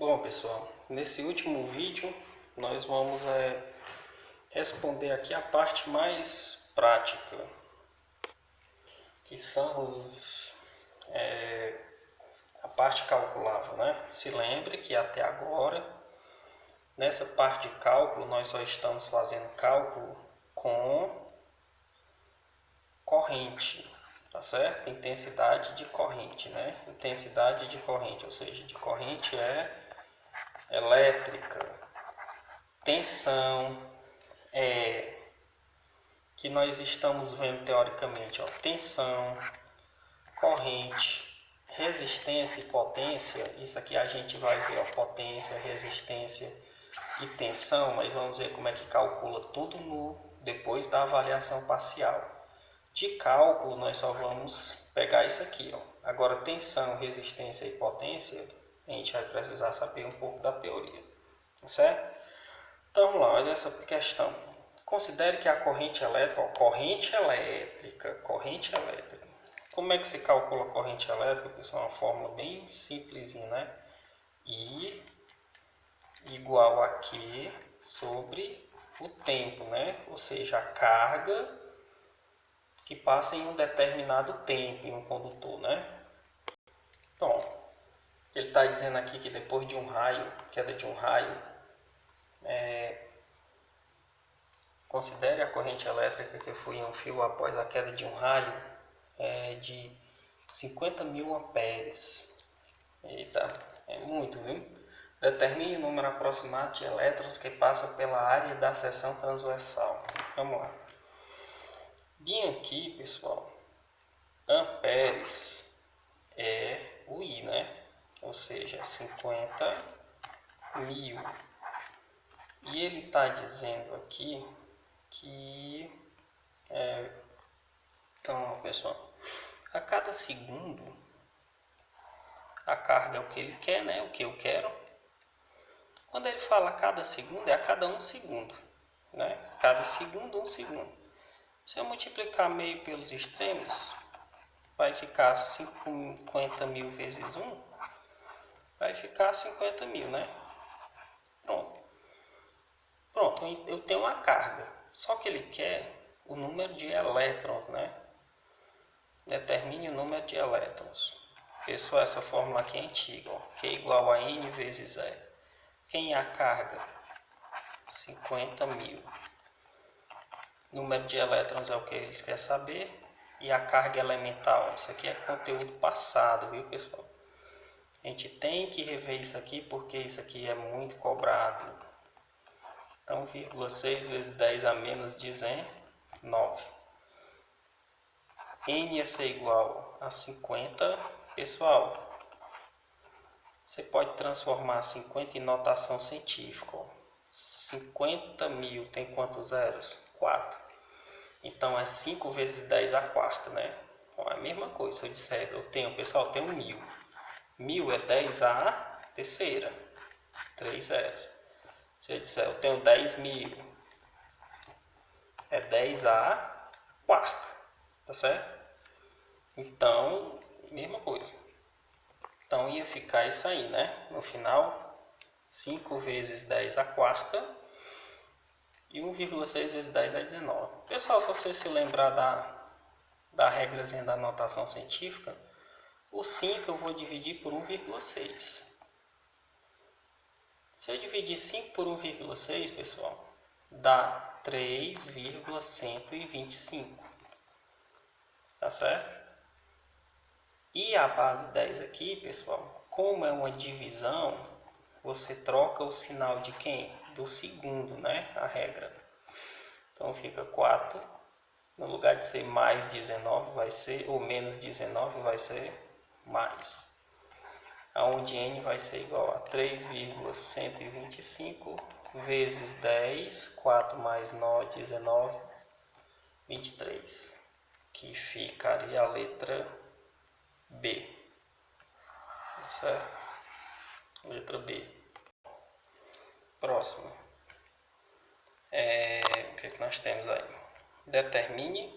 Bom, pessoal, nesse último vídeo nós vamos responder aqui a parte mais prática, que são a parte calculável, né? Se lembre que até agora, nessa parte de cálculo, nós só estamos fazendo cálculo com corrente, tá certo? Intensidade de corrente, né? Intensidade de corrente, ou seja, de corrente elétrica. Tensão que nós estamos vendo teoricamente, ó, tensão, corrente, resistência e potência. Isso aqui a gente vai ver, ó, potência, resistência e tensão, mas vamos ver como é que calcula tudo depois da avaliação parcial. De cálculo nós só vamos pegar isso aqui, ó. Agora tensão, resistência e potência, a gente vai precisar saber um pouco da teoria, certo? Então vamos lá, olha essa questão. Considere que a corrente elétrica, corrente elétrica. Como é que se calcula a corrente elétrica, pessoal? É uma fórmula bem simplesinha, né? I igual a Q sobre o tempo, né? Ou seja, a carga que passa em um determinado tempo em um condutor, né? Então, ele está dizendo aqui que depois de um raio, queda de um raio, considere a corrente elétrica que foi em um fio após a queda de um raio de 50.000 amperes. Eita, é muito, viu? Determine o número aproximado de elétrons que passa pela área da seção transversal. Vamos lá. Bem aqui, pessoal, amperes é o I, né? Ou seja, 50.000. E ele está dizendo aqui que então, pessoal, a cada segundo a carga é o que ele quer, né? O que eu quero. Quando ele fala a cada segundo, é a cada um segundo, né? Cada segundo, um segundo. Se eu multiplicar meio pelos extremos, vai ficar 50.000 vezes 1, vai ficar 50.000, né? Pronto, eu tenho uma carga, só que ele quer o número de elétrons, né? Determine o número de elétrons. Pessoal, essa fórmula aqui é antiga, ó. Q igual a N vezes E. Quem é a carga? 50.000. Número de elétrons é o que eles querem saber. E a carga elemental, isso aqui é conteúdo passado, viu, pessoal? A gente tem que rever isso aqui porque isso aqui é muito cobrado. Então, 0,6 vezes 10 a menos 19. N ia ser igual a 50. Pessoal, você pode transformar 50 em notação científica. 50.000 tem quantos zeros? 4. Então é 5 vezes 10 a quarta, né? Então, é a mesma coisa. Se eu disser, pessoal, eu tenho 1.000. 1.000 é 10 a terceira. 3 zeros. Se eu disser, eu tenho 10.000, é 10 a quarta. Tá certo? Então, mesma coisa. Então ia ficar isso aí, né? No final, 5 vezes 10 a quarta e 1,6 vezes 10 a 19. Pessoal, se você se lembrar da regrazinha da notação científica, o 5 eu vou dividir por 1,6. Se eu dividir 5 por 1,6, pessoal, dá 3,125. Tá certo? E a base 10 aqui, pessoal, como é uma divisão, você troca o sinal de quem? Do segundo, né? A regra. Então fica 4. No lugar de ser mais 19, vai ser, ou menos 19, vai ser mais. Onde n vai ser igual a 3,125 vezes 10, 4 mais 9, 19, 23. Que ficaria a letra B. Certo? Letra B. Próximo. O que nós temos aí? Determine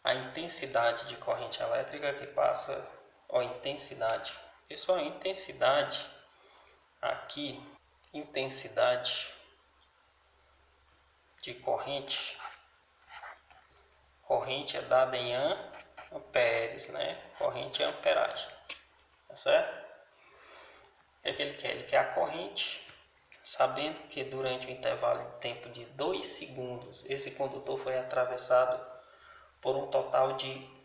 a intensidade de corrente elétrica que passa. Intensidade. Pessoal, intensidade aqui intensidade de corrente. Corrente é dada em amperes, né? Corrente é amperagem, tá certo? O que é que ele quer? Ele quer a corrente, sabendo que durante o intervalo de tempo de 2 segundos, esse condutor foi atravessado por um total de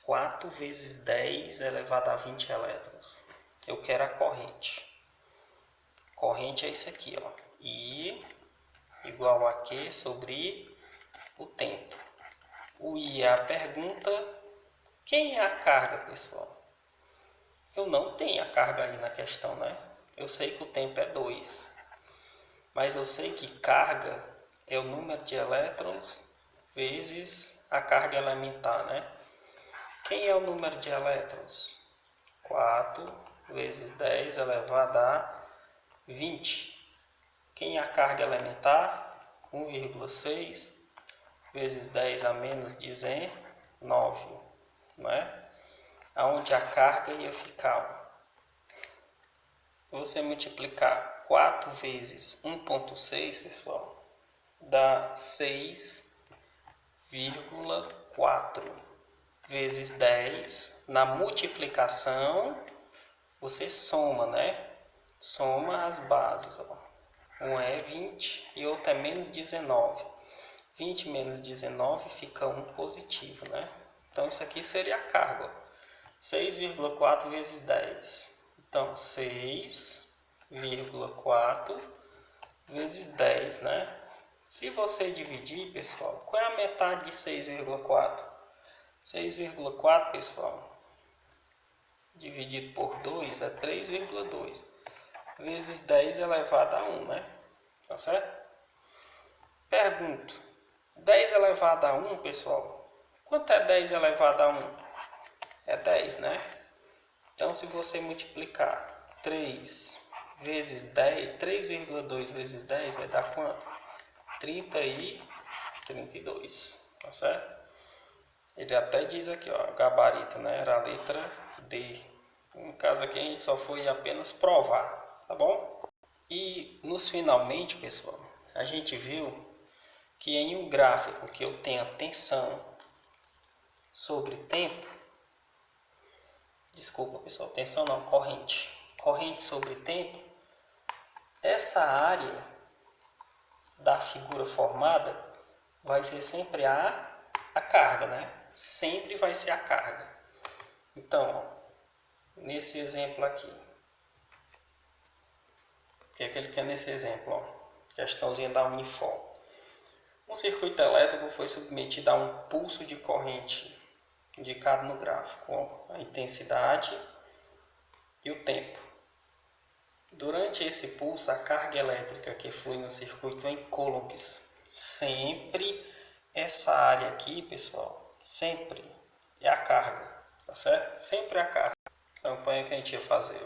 4 vezes 10 elevado a 20 elétrons. Eu quero a corrente. Corrente é isso aqui, ó. I igual a Q sobre o tempo. O I é a pergunta. Quem é a carga, pessoal? Eu não tenho a carga aí na questão, né? Eu sei que o tempo é 2. Mas eu sei que carga é o número de elétrons vezes a carga elementar, né? Quem é o número de elétrons? 4 vezes 10 elevado a 20. Quem é a carga elementar? 1,6 vezes 10 a menos 19, não é? Aonde a carga ia ficar. Você multiplicar 4 vezes 1,6, pessoal, dá 6,4 vezes 10. Na multiplicação, você soma, né? Soma as bases, ó. Um é 20 e outro é menos 19. 20 menos 19 fica 1 positivo, né? Então, isso aqui seria a carga. 6,4 vezes 10. Então, 6,4 vezes 10, né? Se você dividir, pessoal, qual é a metade de 6,4? 6,4, pessoal, dividido por 2 é 3,2. Vezes 10 elevado a 1, né? Tá certo? Pergunto. 10 elevado a 1, pessoal. Quanto é 10 elevado a 1? É 10, né? Então, se você multiplicar 3 vezes 10, 3,2 vezes 10 vai dar quanto? 30 e 32, tá certo? Ele até diz aqui, ó, gabarito, né? Era a letra D. No caso aqui, a gente só foi apenas provar, tá bom? E nos finalmente, pessoal, a gente viu que em um gráfico que eu tenha tensão sobre tempo, desculpa, pessoal, tensão não, corrente. Corrente sobre tempo, essa área da figura formada vai ser sempre a carga, né? Sempre vai ser a carga. Então, ó, nesse exemplo aqui, o que é que ele quer nesse exemplo? Ó? Questãozinha da Unifor. Um circuito elétrico foi submetido a um pulso de corrente indicado no gráfico, a intensidade e o tempo. Durante esse pulso, a carga elétrica que flui no circuito em coulombs, sempre essa área aqui, pessoal, sempre é a carga, tá certo? Sempre é a carga. Então, põe o que a gente ia fazer.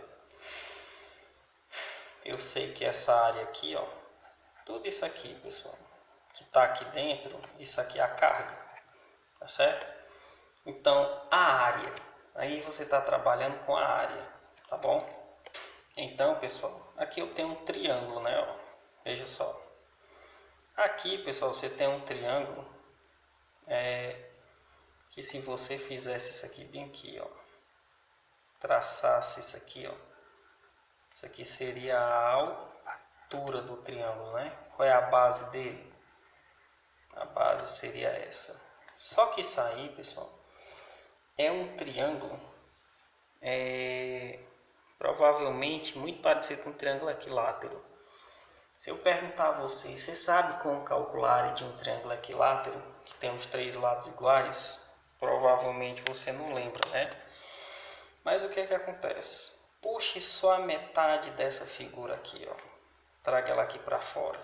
Eu sei que essa área aqui, ó, tudo isso aqui, pessoal, que está aqui dentro, isso aqui é a carga, tá certo? Então, a área, aí você está trabalhando com a área, tá bom? Então, pessoal, aqui eu tenho um triângulo, né? Ó, veja só. Aqui, pessoal, você tem um triângulo que se você fizesse isso aqui bem aqui, ó, traçasse isso aqui, ó, isso aqui seria a altura do triângulo, né? Qual é a base dele? A base seria essa. Só que isso aí, pessoal, é um triângulo provavelmente muito parecido com um triângulo equilátero. Se eu perguntar a você, você sabe como calcular a área de um triângulo equilátero, que tem os 3 lados iguais? Provavelmente você não lembra, né? Mas o que é que acontece? Puxe só a metade dessa figura aqui, ó. Traga ela aqui para fora.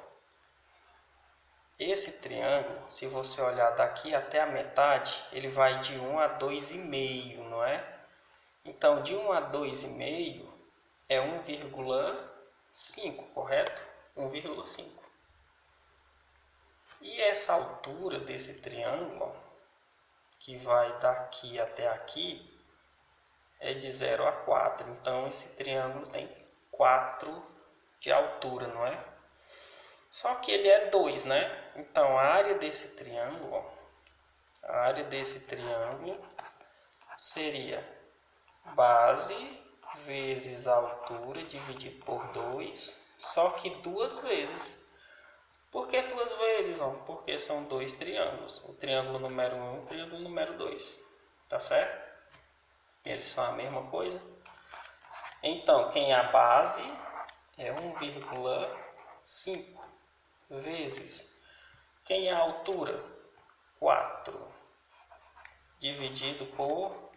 Esse triângulo, se você olhar daqui até a metade, ele vai de 1 a 2,5, não é? Então, de 1 a 2,5 é 1,5, correto? 1,5. E essa altura desse triângulo, que vai daqui até aqui, é de 0 a 4. Então, esse triângulo tem 4 de altura, não é? Só que ele é 2, né? Então, a área desse triângulo, ó, a área desse triângulo seria base vezes altura dividido por 2, só que 2 vezes. Por que 2 vezes? Ó? Porque são 2 triângulos. O triângulo número 1 e o triângulo número 2. Tá certo? Eles são a mesma coisa. Então, quem é a base é 1,5 vezes. Quem é a altura? 4 dividido por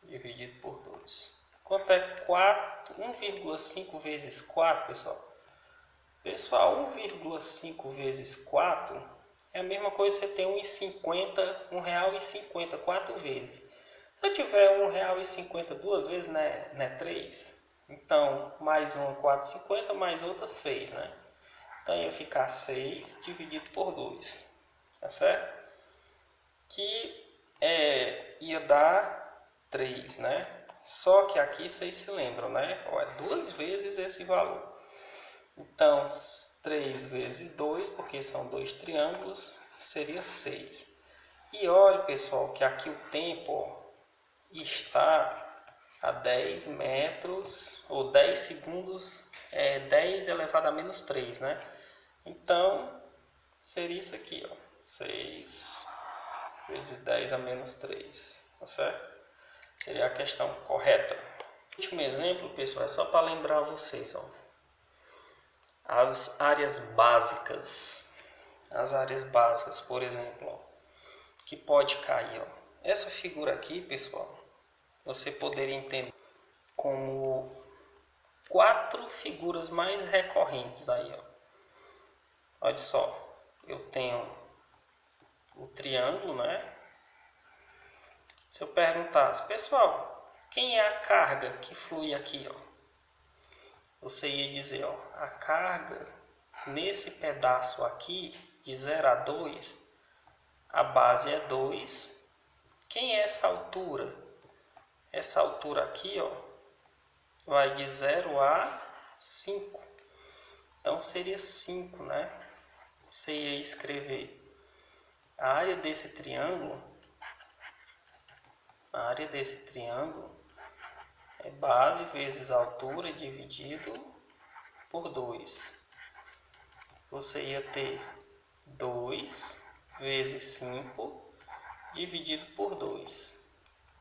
2. Quanto é 4? 1,5 vezes 4, pessoal? Pessoal, 1,5 vezes 4 é a mesma coisa que você ter R$1,50, 4 vezes. Se eu tiver R$1,50 duas vezes, né 3. Então, mais uma 4,50, mais outra 6, né? Então, ia ficar 6 dividido por 2. Tá certo? Que ia dar 3, né? Só que aqui vocês se lembram, né? Ó, é 2 vezes esse valor. Então, 3 vezes 2, porque são 2 triângulos, seria 6. E olha, pessoal, que aqui o tempo, ó, está a 10 metros, ou 10 segundos, 10 elevado a menos 3, né? Então, seria isso aqui, ó, 6 vezes 10 a menos 3, tá certo? Seria a questão correta. O último exemplo, pessoal, é só para lembrar vocês, ó. As áreas básicas, por exemplo, ó, que pode cair, ó. Essa figura aqui, pessoal, você poderia entender como 4 figuras mais recorrentes aí, ó. Olha só, eu tenho o triângulo, né? Se eu perguntasse, pessoal, quem é a carga que flui aqui, ó? Você ia dizer, ó, a carga nesse pedaço aqui, de 0 a 2, a base é 2. Quem é essa altura? Essa altura aqui, ó, vai de 0 a 5. Então, seria 5, né? Você ia escrever a área desse triângulo. A área desse triângulo é base vezes altura dividido por 2. Você ia ter 2 vezes 5 dividido por 2.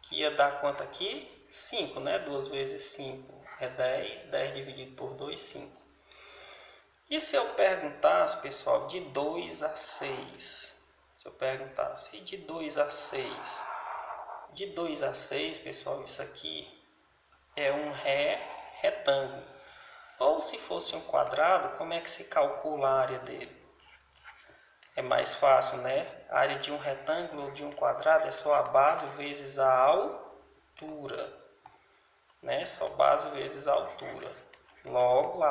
Que ia dar quanto aqui? 5, né? 2 vezes 5 é 10. 10 dividido por 2, 5. E se eu perguntasse, pessoal, de 2 a 6? Se eu perguntasse de 2 a 6? De 2 a 6, pessoal, isso aqui é um retângulo. Ou se fosse um quadrado, como é que se calcula a área dele? É mais fácil, né? A área de um retângulo ou de um quadrado é só a base vezes a altura, né? Só base vezes a altura. Logo, a